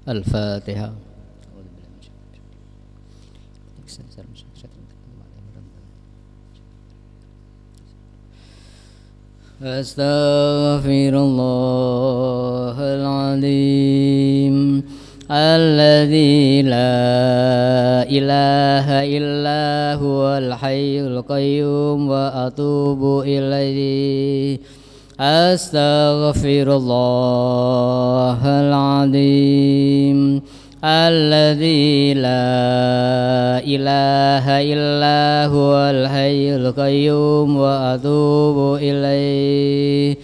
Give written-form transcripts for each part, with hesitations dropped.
Al-Fatihah. Astaghfirullahaladzim alladzi la ilaha illa huwal hayyul qayyum wa atubu ilaihi. Astaghfirullahaladzim alladzi la ilaha illa huwal hayyul qayyum wa atubu ilaihi.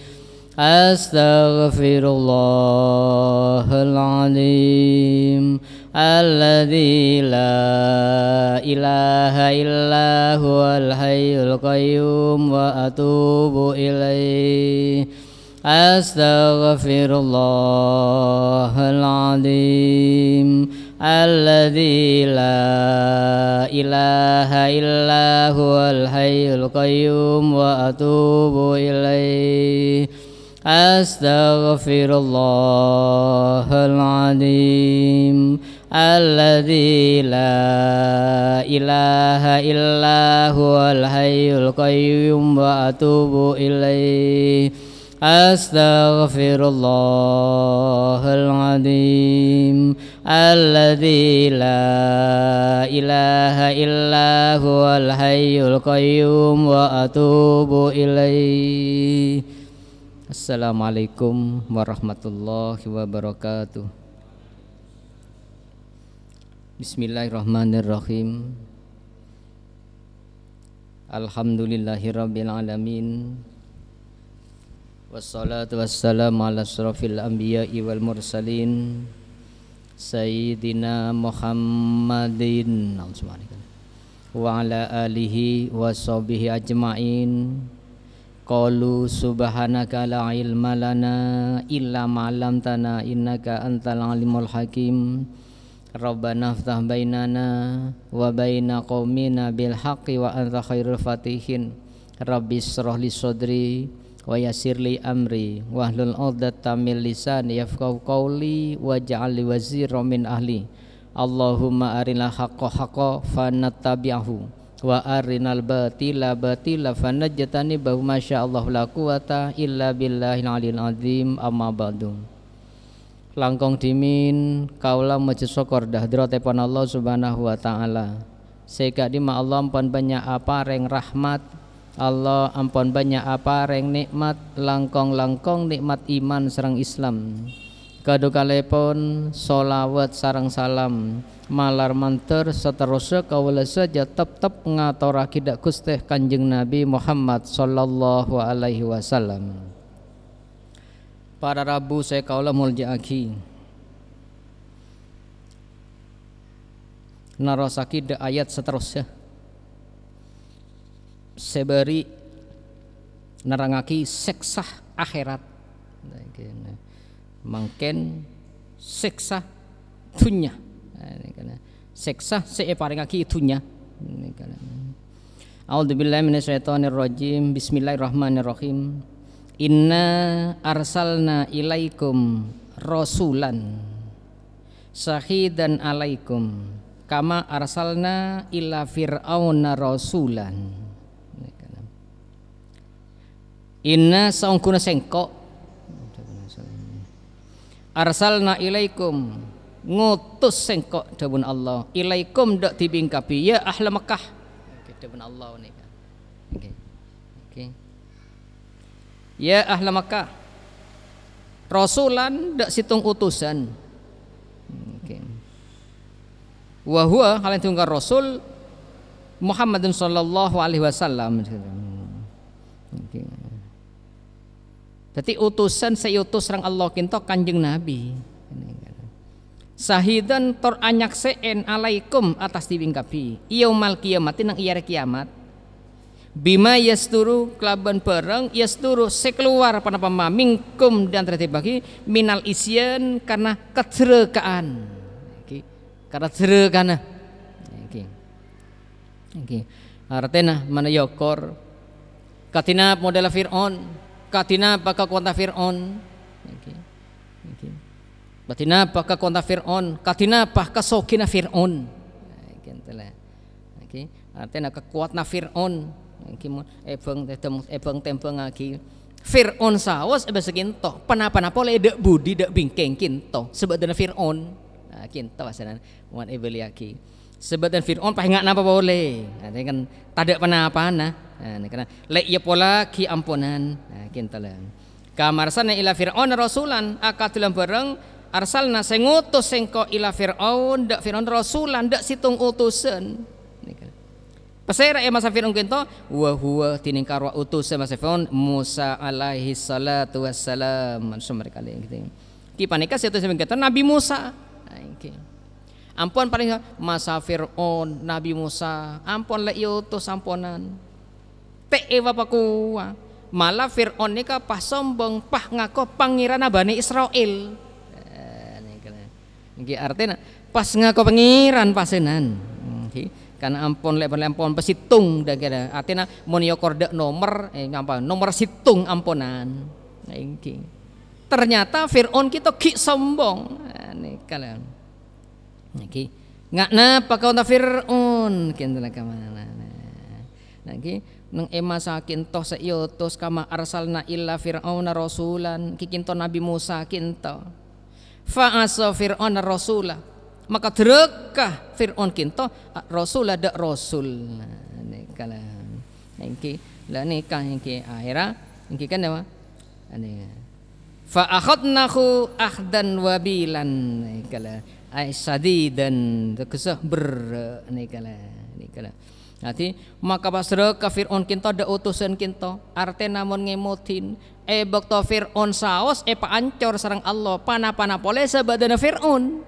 Astaghfirullahaladzim alladzi la ilaha illa huwal hayyul qayyum wa atubu ilaihi. Astaghfirullahaladzim alladzi la ilaha illa huwal hayyul qayyum wa atubu ilaihi. Astaghfirullahaladzim alladzi la ilaha illa huwal hayyul qayyum wa atubu ilaihi. Astaghfirullahaladzim alladzi la ilaha illa huwal hayyul qayyum wa atubu ilaihi. Assalamualaikum warahmatullahi wabarakatuh. Bismillahirrahmanirrahim. Alhamdulillahirabbil alamin. Wassalatu wassalamu ala asyrafil anbiya'i wal mursalin Sayyidina Muhammadin wa ala alihi wa sahbihi ajma'in. Qalu subhanaka la ilma lana illa ma 'allamtana innaka antal alimul hakim. Rabbana iftah bainana wa baina qaumina bil haqqi wa anta khairul fatihin. Rabbi ishrah li sadri wa yassir li amri wahlul 'uqdatam min lisani yafqahu qawli waj'al li waziran min ahli. Allahumma arinal haqqa haqqan fanattabi'ahu wa arinal batila batila fanajjatanibahu masyaallah la quwata illa billahil aliyil azim. Amma ba'du. Langkong dimin kaula maca syukur hadratipun Allah Subhanahu wa taala. Seka di ma Allah ampun banyak apa reng rahmat, Allah ampun banyak apa reng nikmat, langkong-langkong nikmat iman sareng Islam. Kadukalepun sholawat sareng salam malar mantur seterusnya kaula saja tetap ngaturake dak Gusti Kanjeng Nabi Muhammad sallallahu alaihi wasallam. Para Rabu saya kaula muljaaki narosaki dak ayat seterusnya seberi nerangaki seksah akhirat. Mangken siksa dunya, siksa separengaki dunya. A'udzubillahi minasyaitonirrajim. Bismillahirrahmanirrahim. Inna arsalna ilaikum rasulan syahidan alaikum kama arsalna ila fir'auna rasulan. Inna saungkuna sengko arsalna ilaikum ngutus sengkok dawun Allah ilaikum dak dibingkapi ya ahli Mekah dawun Allah nika. Okay. Ya ahli Mekah rasulan dak situng utusan. Wa huwa hal tunggal rasul Muhammadun sallallahu alaihi wasallam. Jadi utusan saya utus rang Allah kinto Kanjeng Nabi. Sahidan tor anyakseen alaikum atas dibingkapi yaumal kiamati nang iyare kiamat. Bima yasturu kelaban bareng yasturu sekeluar panapa mingkum dan tertibaki minal isyan karena kecelakaan. Karena kecelakaan. Artinya mana yokor katina model Fir'aun katina baka kuanta Fir'aun Batina apa ka konta Fir'aun, katina apa ka sokina Fir'aun. Kintelah. Okey, artinya kekuatan Fir'aun. Kimon ebeng tempeng lagi. Fir'aun sawas bahasa kinto. Panapa-napa le dek budi dek bingkeng kinto. Sebab dana Fir'aun. Nah, kinto asalan wan ebeliaki. Sebab dan Fir'aun pahingat napa boleh. Nah, kan tadak panapa nah. Nah, karena le ia pola ki ampunan. Nah, kintalah. Kamarsan ila Fir'aun rasulan akatulan bareng arsalna sing ngutus sengko ila Fir'aun dak Fir'aun rasulan dak situng utusan. Pasera masa Fir'aun kinto wa huwa tining karwa utusan masa Fir'aun Musa alaihi salatu wassalam mereka gitu. Ki panika situ sampeyan kata Nabi Musa. Nah, ampun paling masa Fir'aun Nabi Musa ampun le utus ampunan. Te bapaku malah Fir'aun nika pas sombong pah ngaku pangeran Bani Israel. Nggih artinya pas ngaku pangeran pasenan. Karena ampun ampun pesitung dah kira artinya mun yo korda nomor ngapa nomor situng ampunan. Ternyata Fir'aun kita ki sombong. Nih kalian. Niki ngakna pakaunta Fir'aun kinten ka mana. Niki nang emasakin toh sayutus kama arsalna illa Fir'auna rasulan kikinto Nabi Musa kinto. Fa asa Fir'auna rasulah maka derekah Fir'aun kinto rasul ada rasul. Nih kala niki la nikah niki akhirnya niki kan apa ani fa akhadnahu ahdan wabilan nih kala ai sadidan kesah ber nih kala nanti maka pasra ka Fir'aun kinto ada utusan kinto arte namun ngemotin bakto Fir'aun saos paancor sareng Allah panapa pole sabadana Fir'aun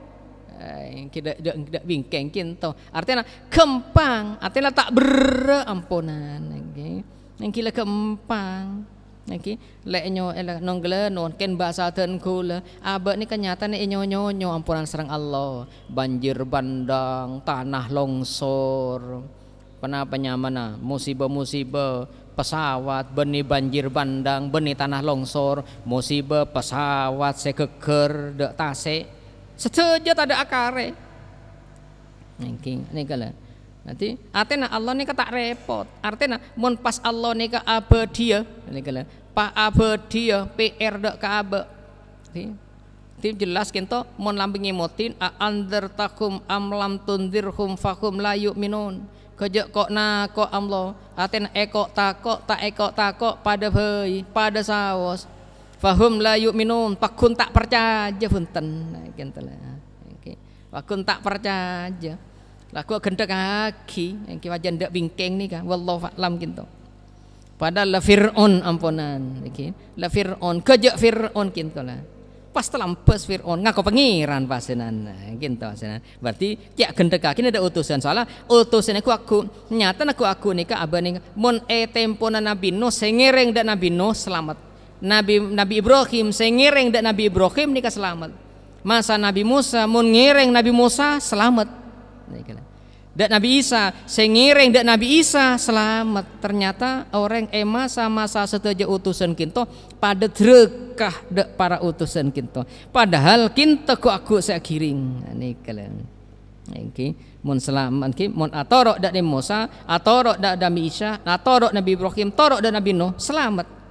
tidak bingkeng kinto artinya kempang artinya tak berampunan yang kila kempang niki leknyo nonggele non ken bahasa ten kula abak ni kenyata ni nyonyo ampunan serang Allah banjir bandang tanah longsor panapa nyamana musibah pesawat benih banjir bandang benih tanah longsor musibah pesawat sekeker dek tase setuju tak ada akare. Ini kala. Nanti artinya Allah ni tak repot. Artinya mun pas Allah ni abadia. Ini kala. Pa abadia PR dak ka aba. Tim jelas kinto mun lambing motin andar takum amlam tundirhum fakum la yu'minun. Kejak kok na kok Allah. Artinya ekok takok tak ekok takok pada heuy pada saos. Fahum la yu'minun pakun tak percaya punten kintelah. Oke. Pakun tak percaya. Laku gendek kaki engki wajan ndak bingkeng nika wallahu a'lam kinto. Padahal la Fir'aun ampunan iki. La Fir'aun kejak Fir'aun kintolah. Pas telampes Fir'aun ngaku pangeran pasenan kinto pasenan. Berarti cak gendek kaki ada utusan soalnya utusan aku nyata aku nika abane mun tempona Nabi Nuh sengereng dak Nabi Nuh selamat. Nabi Ibrahim sengereng dak Nabi Ibrahim nika selamat. Masa Nabi Musa mun ngereng Nabi Musa selamat. Dak Nabi Isa sengereng dak Nabi Isa selamat. Ternyata orang masa setuju utusan kinto pada drekah dak para utusan kinto. Padahal kinto ku aku sakiring. Nika iki mun selamat ki mun atorok dak Nabi Musa, atorok dak Nabi Isa, atorok Nabi Ibrahim, torok dak Nabi Nuh selamat.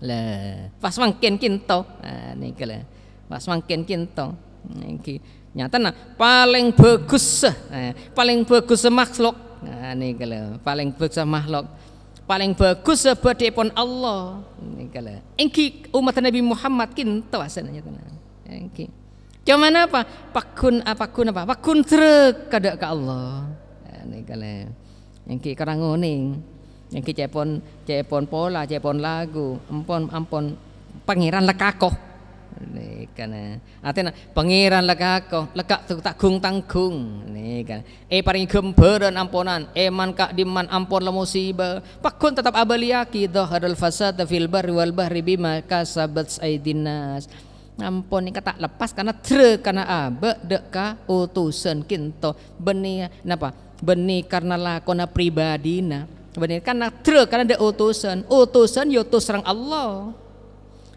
Lah pas mangken kinto niki lah pas mangken kinto niki nyatana paling bagus makhluk niki lah paling bagus makhluk paling bagus sebadipun Allah niki lah engki umat Nabi Muhammad kinto asalnya engki cuma apa pakun trek kada ka Allah niki lah engki karanguning yang cepon pola cepon lagu ampun pangeran lekakoh nih kan artinya pangeran lekakoh lekak tak tanggung nih kan paling gemberan ampunan man kak diman ampun la musibah pakun tetap abaliaki dhaharul fasad fil barri wal bahri bima kasabat aidinas ampun ini tak lepas karena karena abek deka utusan kinto benih napa benih karena lakona pribadina benar karena karena ada utusan yutus serang Allah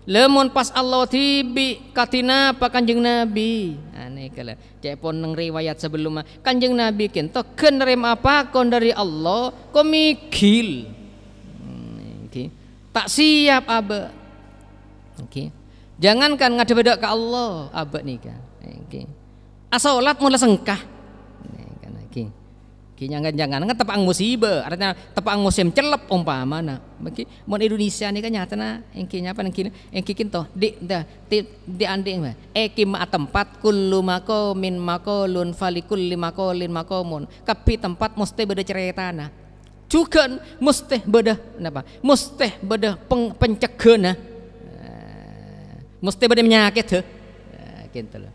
Lemun pas Allah tibi katina pa Kanjeng Nabi. Ane kala cepon nang riwayat sebelum Kanjeng Nabi kento kenerima apa kon dari Allah ko mikil. Okay. Tak siap abe. Okay. Jangankan ngadep ke Allah abe nika. Okay. Asolat mula sengkah. Jangan tepang musibah, artinya tepang musim celep umpamana. Bagi mon Indonesia ni kan nyatana engkinya apa engki kinto di anding mah ma tempat kullu maqamin maqalun falikulli maqalin maqamun. Kapi tempat mesti beda ceritana. Juga mesti beda napa? Mesti beda pencegeuna. Mesti beda penyakit heuh. Kintu lho.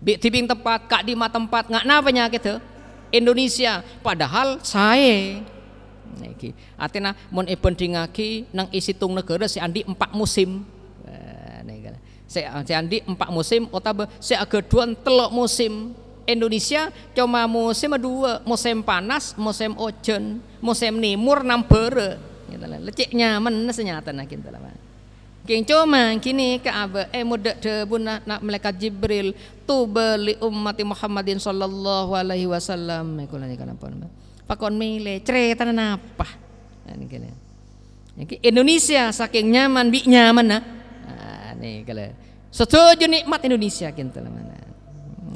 Bi tibing tempat kak di tempat ngakna penyakit heuh. Indonesia padahal saya artinya mon pentingaki nang isi tung negara si andi 4 musim si andi 4 musim otabe si ageduan telok musim Indonesia cuma musim 2 musim panas musim ojen musim nimur nampere lecek nyaman senyata kita lah King cuma kini ke aba muda debuna nak malaikat Jibril tuba li ummati Muhammadin sallallahu alaihi wasallam mekulani kana pon pakon mile cerita napa Indonesia saking nyaman bi nyaman nah nih kala setuju nikmat Indonesia kintu mana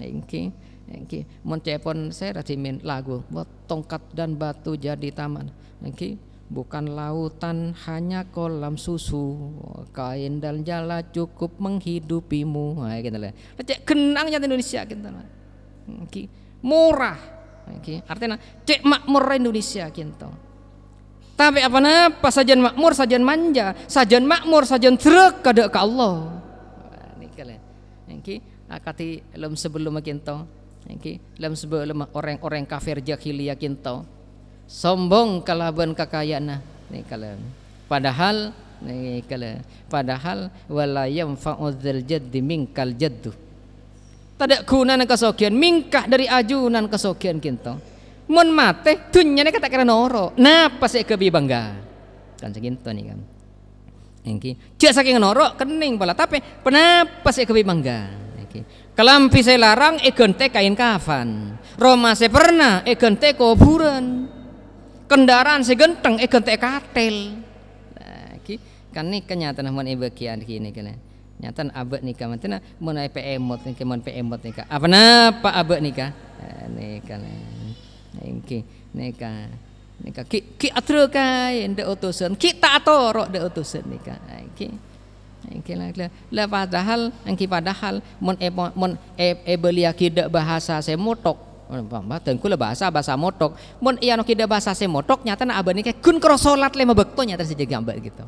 engki mon cepon saya radimin lagu buat tongkat dan batu jadi taman engki bukan lautan hanya kolam susu kain dan jala cukup menghidupimu gitu lah cek kenangnya Indonesia gitu murah artinya cek makmur Indonesia gitu tapi apa sajian makmur sajian manja sajian makmur sajian truk kada ke Allah ini kalian akati lem sebelum gitu lem sebelum orang-orang kafir jahiliyah gitu sombong kalaban kakayana nih kalian padahal wala yanfa'udzal jaddi minkal jaddu tadak guna nang kasogian mingkah dari ajunan kasogian kinto mun mate dunyane kata kira noro napa sik kebi bangga kan seginto nih kan engki cek saking noro kening pala tapi kenapa sik kebi bangga kelampi saya larang egente kain kafan Roma saya pernah egente kuburan kendaraan segenteng gente katel kan ni kenyataan mon ibakian kini kan nyatan abek nikah mantena mon PMot ni mon PMot nikah apa napa abek nikah nikah nikah ki atre kae ndak utusan ki tak atoro ndak utusan nikah lah padahal mon beliaki dak bahasa semotok dan kula bahasa motok mun iya no kida bahasa semotok nyata na abani kayak kun krosolat le mabekto nyata saja gambar gitu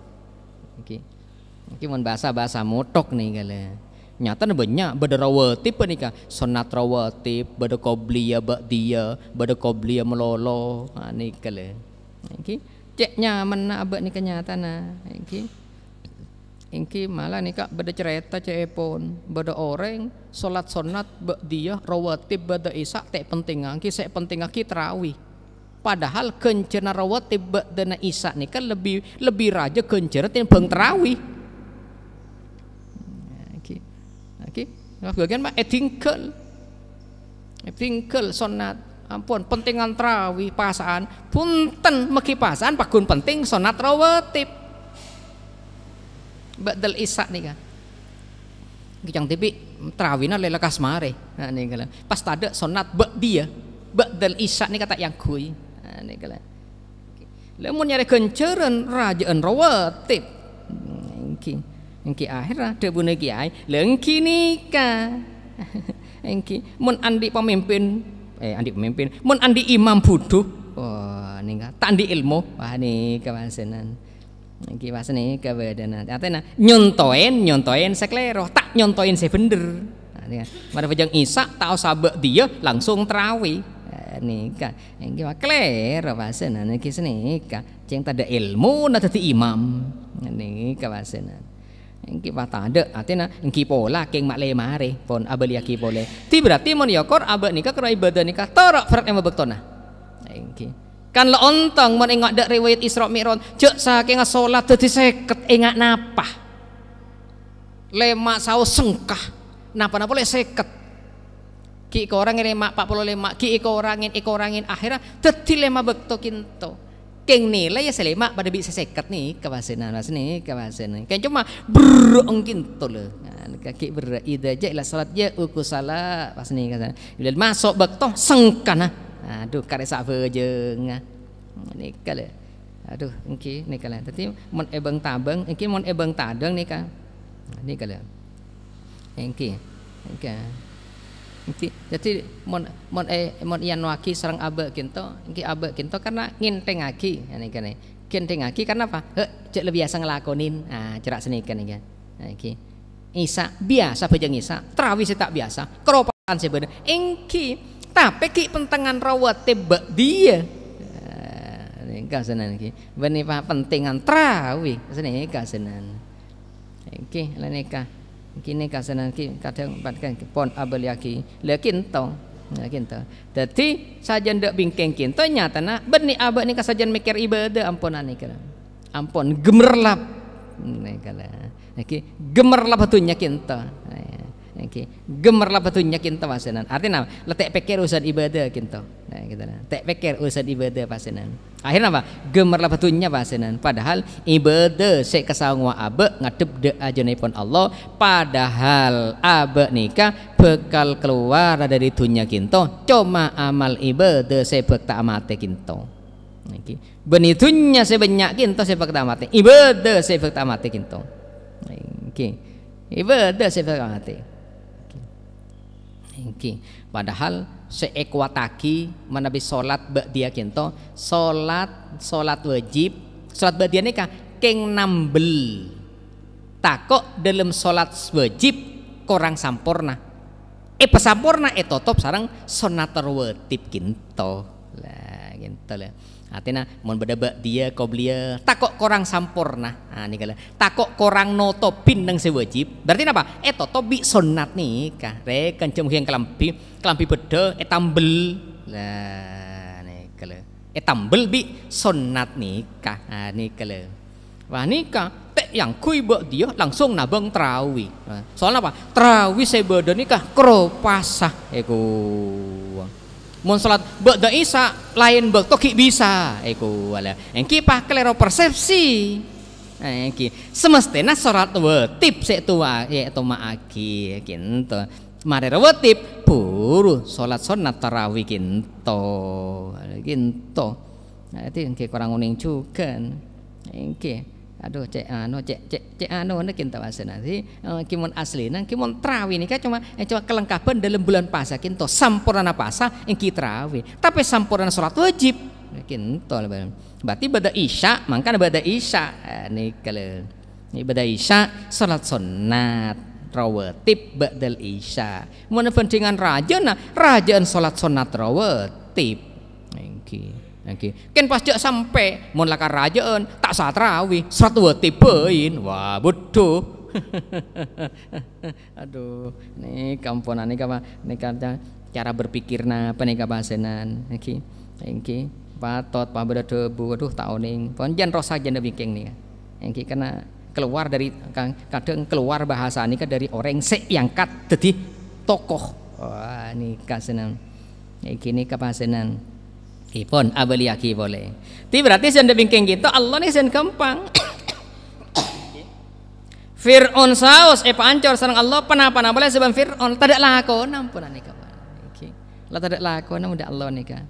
iki mun bahasa motok nih kala nyata na banyak beda rawatib nika sunat rawatib beda qobliyah ba'diyah beda qobliyah melolo nih kala iki cek nyaman na abak nika nyata na Ingki malah nika beda cerita cepon beda orang salat sunat ba'diyah rawatib beda isak teh penting angki sek penting angki tarawih padahal kencana rawatib ba'dana isak nika lebih raja kencana timbang tarawih bagian mah etingkel sunat ampun pentingan tarawih pasaan punten meki pasaan pakun penting sunat rawatib badal isak nih kan kijang tipi terawihna lela kasmare nah nih kala pas tada sunat ba'diyah badal isak nih kata yang kui nah nih kala lamun nyari kenceran rajaan rawatib engki akhirnya debune kiai lengki nikah engki mun andi pemimpin mun andi imam buduh wah nih tak andi ilmu wah nih kewasenan iki wasane kabadana artinya nyontoin seklero tak nyontoin se bener mari pejang isak tak sabek dia langsung tarawih nikah iki klero wasana niki senika ceng tada ilmu na dadi imam nikah wasana iki patada artinya iki pola keng mak le mare pon abelia ki pole ti berarti mon yakor abek nikah kena ibadah nikah torok farat yang bebektona iki kan lontong mun engak dak riwayat Isra Mi'raj cek saking salat dadi 50 engak napa lemak saus sengkah napa-napa le 50 ki ko orang lemak 45 ki ko orangin akhirnya dadi lemak bekto kinto keng nilai ya selemak pada bisa 50 nih kawasenan mas nih kawasenan kan cuma berong kinto le kaki berida aja ila salat ya uku salat pas nih kan bila masuk bekto sengkana aduh karesa bejeung nih kale aduh engki nih kale tadi mon ebeng tabeng engki mon ebeng tadeng nih kan nih kale engki jadi mon ian waki sareng abe kinto engki abe kinto karena ngintengaki nih kan ngintengaki karena apa cek lebih biasa ngelakonin cerak seni kan nih kan engki Isa biasa bejeng Isa terawih tak biasa keropakan sebenarnya engki tapi ki pentengan rawat tebak dia kasenan ki bani pa pentingan terawih seni kasenan engki laneka kini kasenan ki kadang patkan pon abel yaki lekin to dadi sajan ndak bingkeng kinto nyatana beni abek ni kasajan mikir ibadah ampunan ni kala ampun gemerlap kala iki gemerlap batunya kinto iki gemerlap batunya kinto pasenan artinya letek pikir urusan ibadah kinto gitu nah tek pikir urusan ibadah pasenan akhirnya apa gemerlap batunya pasenan padahal ibadah sek kesangwa abe ngadep de ajanipun Allah padahal abe nikah bekal keluar dari dunia kinto cuma amal ibadah sebek tak amate kinto iki benitunya sebanyak kinto sebek tak amate ibadah sebek tak amate kinto iki ibadah sebek tak amate iki padahal seekwataki menabi salat dia kinto salat wajib salat dia nikah keng nambel takok dalam salat wajib korang sampurna pesampurna totop sarang sunat rawatib kinto lah kinto lah artinya mun beda dia qobliyah takok korang sampurna nih kala takok korang notopin nang sewajib berarti apa totop bi sunat nikah re kencem yang kelampi beda tambel lah nih kala tambel bi sunat nikah nih kala wah nikah yang kui dia langsung nabang terawih soalnya apa terawih sebeda nikah kropasah mun salat ba'da Isya lain bekto ki bisa wala engki pa kelero persepsi engki semestena salat wetip sek tua yaitu maaki kinto mare wetip buru salat sunat tarawih kinto nah itu engki kurang uning juga engki aduh cek nek kinto asena si kimun asli nang kimun terawih nikah cuma kelengkapan dalam bulan puasa kinto sampurna puasa engki terawih tapi sampurna salat wajib kinto berarti bada Isya mangkana bada Isya nih kalau ini bada Isya salat sunat rawatib ba'dal Isya mun pentingan rajaan salat sunat rawatib engki kan pas jak sampai mun lakar rajaan tak saat tarawih 100 poin wah bodoh aduh nih kampunan nih cara berpikirna apa nih bahasenan engki patot pabeda debu aduh taoning ponjan rosa janda bingking nih engki karena keluar dari kadang keluar bahasa ini kan dari orang seangkat jadi tokoh wah nih kasenan engki nih kapasenan Ipon abaliaki boleh. Tapi berarti senda bingking gitu Allah nih sen gampang. Fir'aun saus pancor sareng Allah panapa boleh sebab Fir'aun tidak lakon ampunan nika. Iki. Lah tidak lakon udah Allah nika.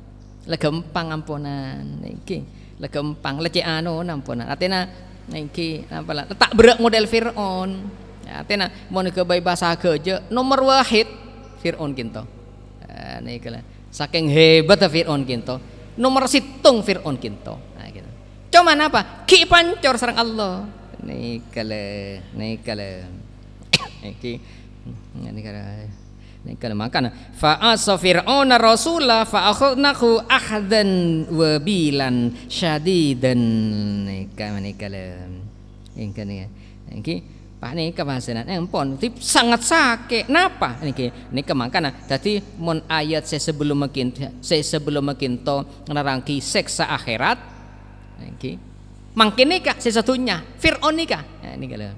Lah gampang ampunan iki. Lah gampang lecek anu ampunan. Artinya iki apalah tak berak model Fir'aun. Artinya mau ke bahasa kerja nomor wahid Fir'aun kinto. Nika lah. Saking hebat Fir'aun kinto nomor situng Fir'aun kinto gitu. Cuman apa ki pancor sareng Allah nih kale ini kale makana fa'asa Fir'auna rasula fa'akhadnahu ahdan wabilan syadidan nih kale ini Pak nih kebahasan empon tip sangat sakit napa ini kemakana tadi mon ayat saya sebelum makin to nerangki seksa akhirat mangkin nikah sesatunya Fir'aun nikah ini kalau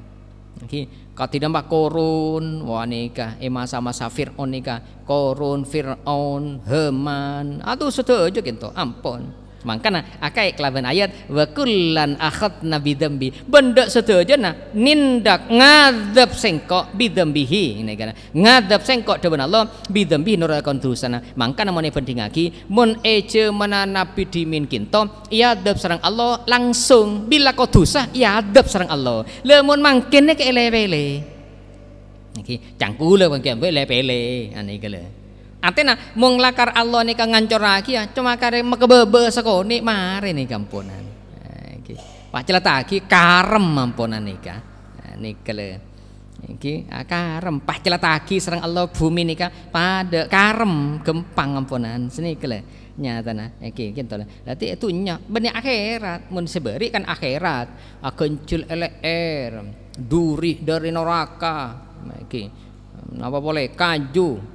Katinambah korun, wah nikah, masa-masa Fir'aun nikah, korun, Fir'aun, Haman, aduh setuju gitu, ampun. Makanya akai kelaban ayat wa kullan akhadna bidzambi, benda setuju nah nindak ngadab sengkok bidzambihi ini kan ngadab sengkok depan Allah bidzambi nurakan dosana. Makanya mun pentingaki mun eje menanapi dimin kinto ia adab sareng Allah langsung bila kau dosa ia adab sareng Allah. Lamun mangkene ke ele-ele iki cangkule mangke ele-ele ane kele. Artinya mung lakar Allah nika ngancor lagi ya cuma kare mekebebe sekoni mare nih kampunan. Iki pak celataki karem mampunan nika. Nika le. Iki karem pak celataki serang Allah bumi nika pada karem gempang ampunan sini kele nyatana. Iki gitu lah. Berarti itu nya benih akhirat mun seberi kan akhirat kencul LR duri dari neraka. Iki apa boleh kaju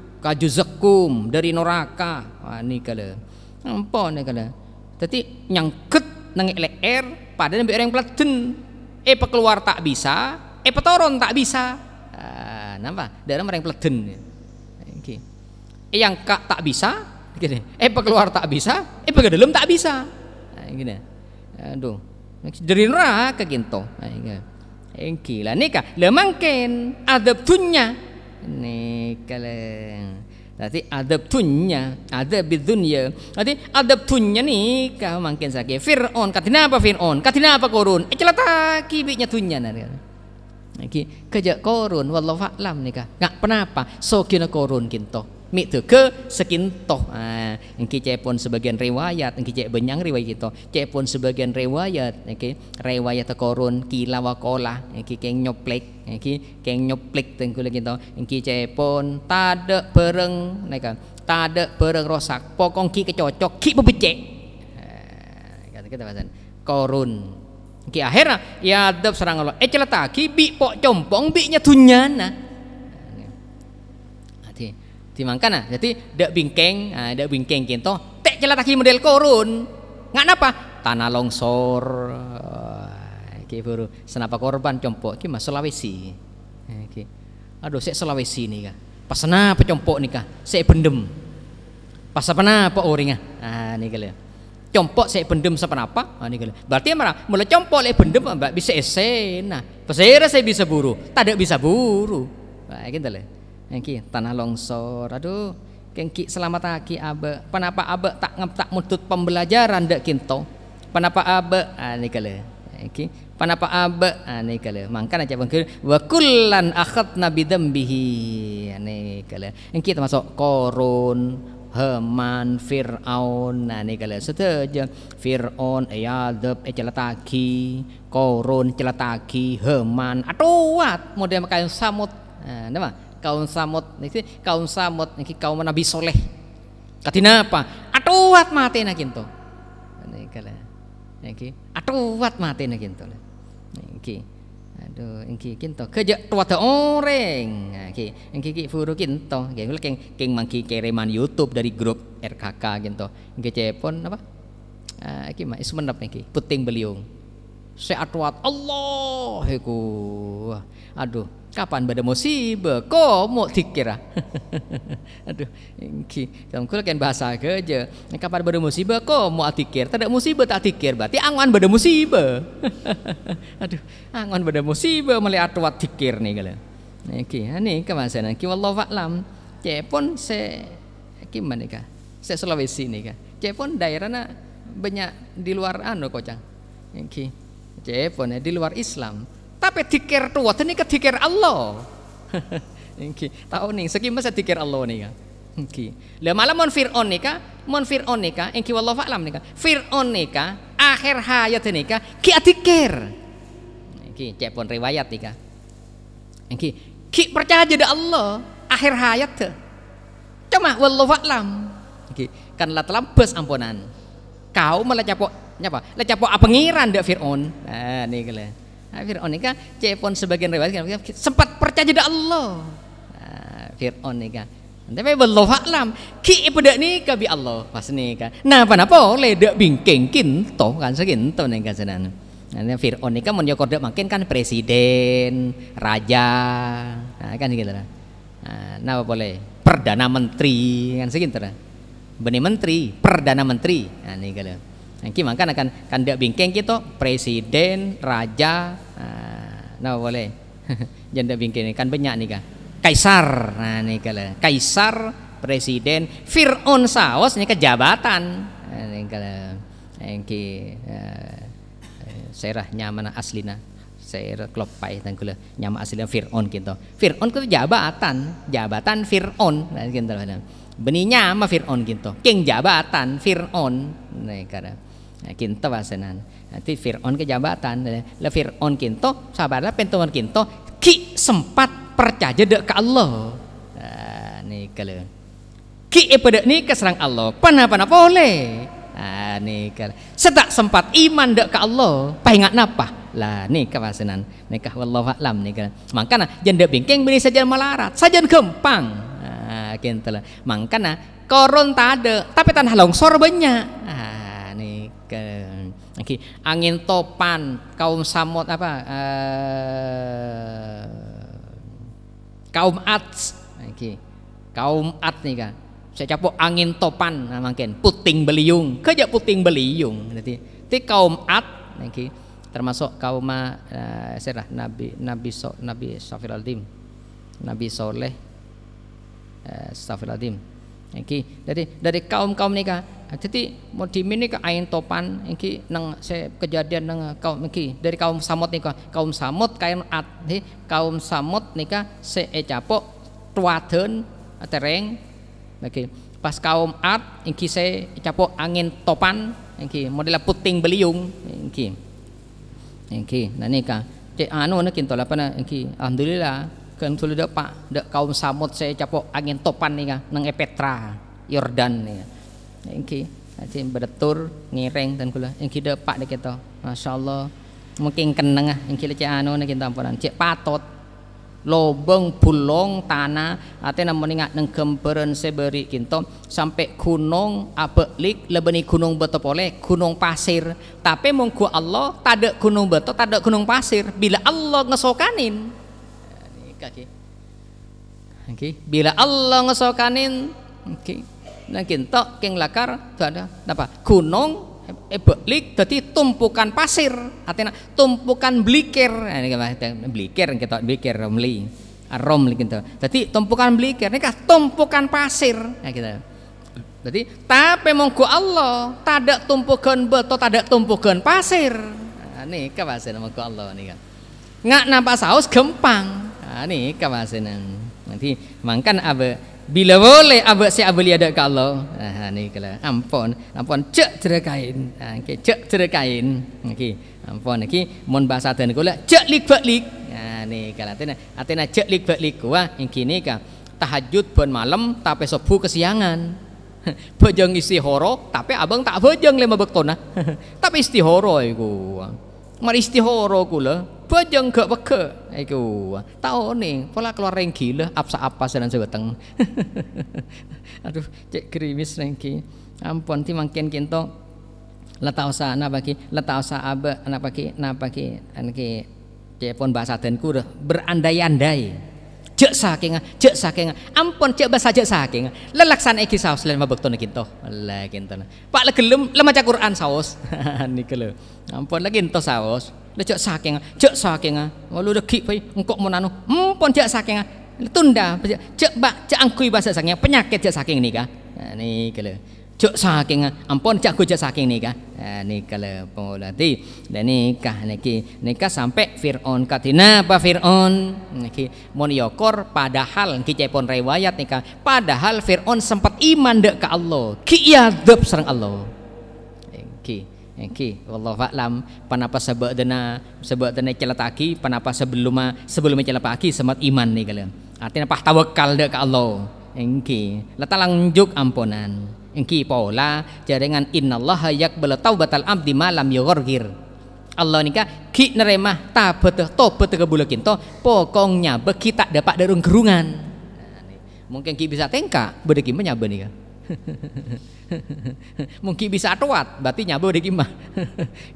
zekum dari neraka. Wah ini kala ampun kala. Tapi nyangkut nang LR pada nabi orang pelaten keluar tak bisa petoron tak bisa. Napa dalam orang pelaten okay. Yang kak tak bisa gini keluar tak bisa ke dalam tak bisa gini. Aduh dari neraka gitu. Engki lah nikah lemangken adab dunya nih kalian. Berarti adab dunya, adab dunya. Berarti adab dunya nih kau makin sakit. Fir'aun, katina apa Fir'aun? Katina apa korun? Celata kibiknya dunya nari. Iki kerja korun, wallahu a'lam nikah. Nggak kenapa? So kena korun kinto. Mitu ke sekintoh. Engki cepon sebagian riwayat, engki cep benyang riwayat itu. Cepon sebagian riwayat, engki riwayat korun kilawakola, engki keng nyoplek. Engki keng nyoplek tengkule gitu. Engki cepon tada bereng neka. Tada bereng rosak. Pokong ki kecocok, ki bebecek. Kata kita bahasan korun. Engki akhirnya ya adab serang Allah. Celataki bi pok compong bi nya dunyana. Dimangkana jadi dak bingkeng kinto tek celataki model korun nggak napa tanah longsor ki buru senapa korban compok ki mas Sulawesi ki aduh sek Sulawesi nih kah pas napa compok nih kah sek pendem pas apa napa oringah nih kali compok sek pendem sepenapa nih kali berarti marah mulai compok le pendem mbak bisa esena pesera saya bisa buru tak bisa buru gitu lah. Engki tanah longsor, aduh, kengki selamat aki abe. Kenapa abe tak mutut pembelajaran dek kinto? Kenapa abe? Ini kale, engki. Kenapa abe? Ini kale. Mangkan aja bangkir. Wa kullan akhadna bidzambihi. Ini kale. Engki termasuk korun, Haman, Fir'aun. Nah ini kale. Setuju. Fir'aun, Ayadab, celataki, korun, celataki, Haman. Atuat model kain samut. Nama? Kaum Samud niki kaum Nabi Soleh katina apa atuat mati na kinto ini kala niki atuat mati na kinto niki aduh niki kinto kerja tuat orang niki furu kinto keng mangki kiriman YouTube dari grup RKK kinto niki cepon apa iki mah ismenep niki puting beliung seatuat Allah iku aduh kapan pada musibah kok mau dikira aduh iki kamu kan bahasa kerja kapan pada musibah kok mau dikir tidak musibah tak dikir berarti angan pada musibah aduh angan pada musibah melihat tuat dikir nih kalian iki ini kemasan iki wallahu a'lam cepon se gimana kah se Sulawesi nih kah cepon daerahnya banyak di luar anu kocang iki cepon di luar Islam tapi dikir tua ini kedikir Allah. Iki tahu nih segi masa dikir Allah nih kan. Iki. Lah malah mon Fir'aun nika, iki wallahu a'lam nika. Fir'aun nika akhir hayat nika ki dikir. Iki cepon riwayat nika. Iki ki percaya jadi Allah akhir hayat tuh. Cuma wallahu a'lam. Iki kan lah telabas ampunan. Kau malah capok nyapa? Lah capok apa pengiran dak Fir'aun. Nah nih kalian. Fir'aun nika cepon sebagian riwayat sempat percaya pada Allah. Fir'aun nika. Tapi wallahu a'lam ki pada nika bi Allah pas nika. Nah apa oleh dak bingking kinto kan seginto nika sedan. Nah, Fir'aun ini kan menyokor makin kan presiden, raja, nah, kan gitu lah. Nah, boleh perdana menteri kan segitu lah. Benih menteri, perdana menteri. Nah, ini kalau nanti makan akan kandak bingkeng kita presiden, raja. Nah, boleh. Janda bingkeng kan banyak nih kan. Kaisar. Nah, ini kalau kaisar, presiden, Fir'aun saos ini ke jabatan. Nah, ini kalau serah nyaman aslina serah klopai dan kula nyama aslina Fir'aun gitu. Fir'aun itu jabatan Fir'aun nah gitu lah. Benih nyama Fir'aun gitu. King jabatan Fir'aun nah kada. Nah kinto bahasanan. Nanti Fir'aun ke jabatan. La Fir'aun kinto sabarlah pentuan kinto ki sempat percaya dek ke Allah. Nah ni kalau ki pada ni keserang Allah. Pana boleh. Nih kan sedak sempat iman dek ke Allah paingat napa lah nih kepasenan nikah wallahu a'lam nih kan makana janda bingkeng bini saja melarat saja gempang gitu lah makana koron tak ada tapi tanah longsor banyak nih kan angin topan kaum samud apa kaum Ad kaum Ad nih kan saya capuk angin topan makin puting beliung kerja puting beliung nanti kaum Ad nanti termasuk kaum serah Nabi Safiraldim Nabi Soleh Safiraldim nanti dari kaum nika jadi mau dimini ke angin topan nanti nang saya kejadian nang kaum nanti dari kaum Samud nika kaum Samud kaum Ad kaum Samud nika saya capuk tuaden tereng Oke, pas kaum Ad, ingki saya capok angin topan, ingki model puting beliung, ingki, nah ni kah, cek anu nak kinto lah pana, ingki, alhamdulillah, kan sudah dek kaum Samud saya capok angin topan ni kah, nang Petra, Yordan ni, ingki, nanti berdetur, ngireng dan kula, ingki depak dek kita, masya Allah, mungkin kenang ah, ingki cek anu nak kinto ampunan, cek patot. Lobeng bulong tanah artinya meningat neng gemberan seberi kinto sampai gunung abelik lebeni gunung beto pole gunung pasir tapi mongku Allah tak ada gunung beto tak ada gunung pasir bila Allah ngesokanin bila Allah ngesokanin nah kinto keng lakar tu ada apa gunung belik jadi tumpukan pasir artinya tumpukan blikir ini blikir kita blikir romli rom gitu jadi tumpukan blikir ini kah tumpukan pasir nah kita jadi tapi monggo Allah tak ada tumpukan beto tak ada tumpukan pasir ini kah pasir monggo Allah nih kan nggak nampak saus gempang ini kah pasir nanti makan abe bila boleh abak si abeli ada ke Allah ni kalau ampun cek cerekain cek cerekain ampun mon bahasa dan kula cek lik balik ni kalau artinya cek lik balik wah yang kini kah tahajud pun malam tapi subuh kesiangan bojong istihoro tapi abang tak bojong lima bektona tapi istihoro iku mari istihoro kula bojong gak beke iku tahu nih pola keluar rengki lah apa sedang sebeteng aduh cek krimis rengki ampun ti mangken kinto letak usaha letak usaha abe napaki anki cepon bahasa denku berandai-andai cek saking ampun cek bahasa cek saking lelaksan iki saus lain mabekton kinto lah kinto pak legelem lemaca Quran saus niku lho ampun lagi kinto saus cek saking walu deki pai engkok monanu ampun cek saking tunda cek angkui bahasa saking penyakit cek saking nika niku lho cek saking ampun cek ku cek saking nika nika lho pengolati dan nikah sampai Fir'aun katina apa Fir'aun niki mon yokor padahal niki cepon riwayat nikah padahal Fir'aun sempat iman dek ke Allah ki yadab sareng Allah wallahu a'lam panapa sebabna celataki panapa sebelumnya celataki sempat iman nih kalian artinya pah tawakal dek ke Allah lata lanjuk ampunan pola jaringan innallaha yaqbalu taubatal abdi malam yughargir Allah nika ki neremah tobat ke bula kinto pokoknya beki tak dapat darung gerungan mungkin ki bisa tengka beda ki menyaba nika Mungkin bisa tuat, berarti nyabu di kimah.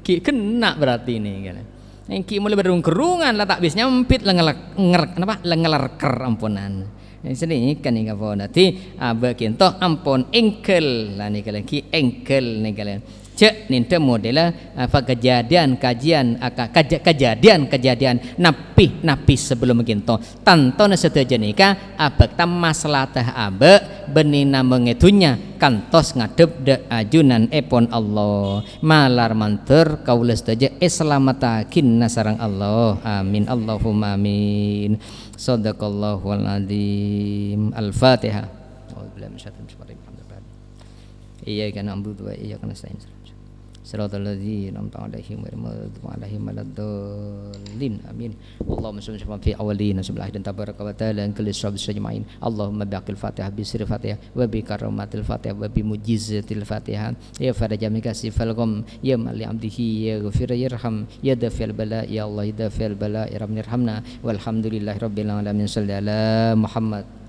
Ki kena berarti ini kan. Yang ki mulai berung-kerungan lah tak bisa nyempit lengelerker ampunan. Yang sini kan ini kapal nanti bekinto ampun engkel lah nih kalian ki engkel nih kalian. Cek ninta modela apa kejadian napi sebelum beginto tanto setuju nikah abek tam masalah abek benina mengetunya kantos ngadep de ajunan epon Allah malar mantur kaula setuju islamatakin nasarang Allah amin Allahumma amin sadaqallahul adzim al-fatihah iya kan ambu dua iya kan nasta'in Siratal ladzina an'amta 'alaihim ghairil maghdubi 'alaihim waladdallin amin Allahumma shalli fi awwalina subhanahu dan tabaraka wa ta'ala kulli sabr sajmain Allahumma bi'aqil fatihah bi sirri fatihah wa bi karamatil fatihah wa bi mujizatil fatihah ya faraja mikasi falqam ya mali abdihi ya ghafir yarham ya dafil bala ya Allah ya dafil bala ya rabbirhamna walhamdulillahi rabbil alamin sallallahu ala Muhammad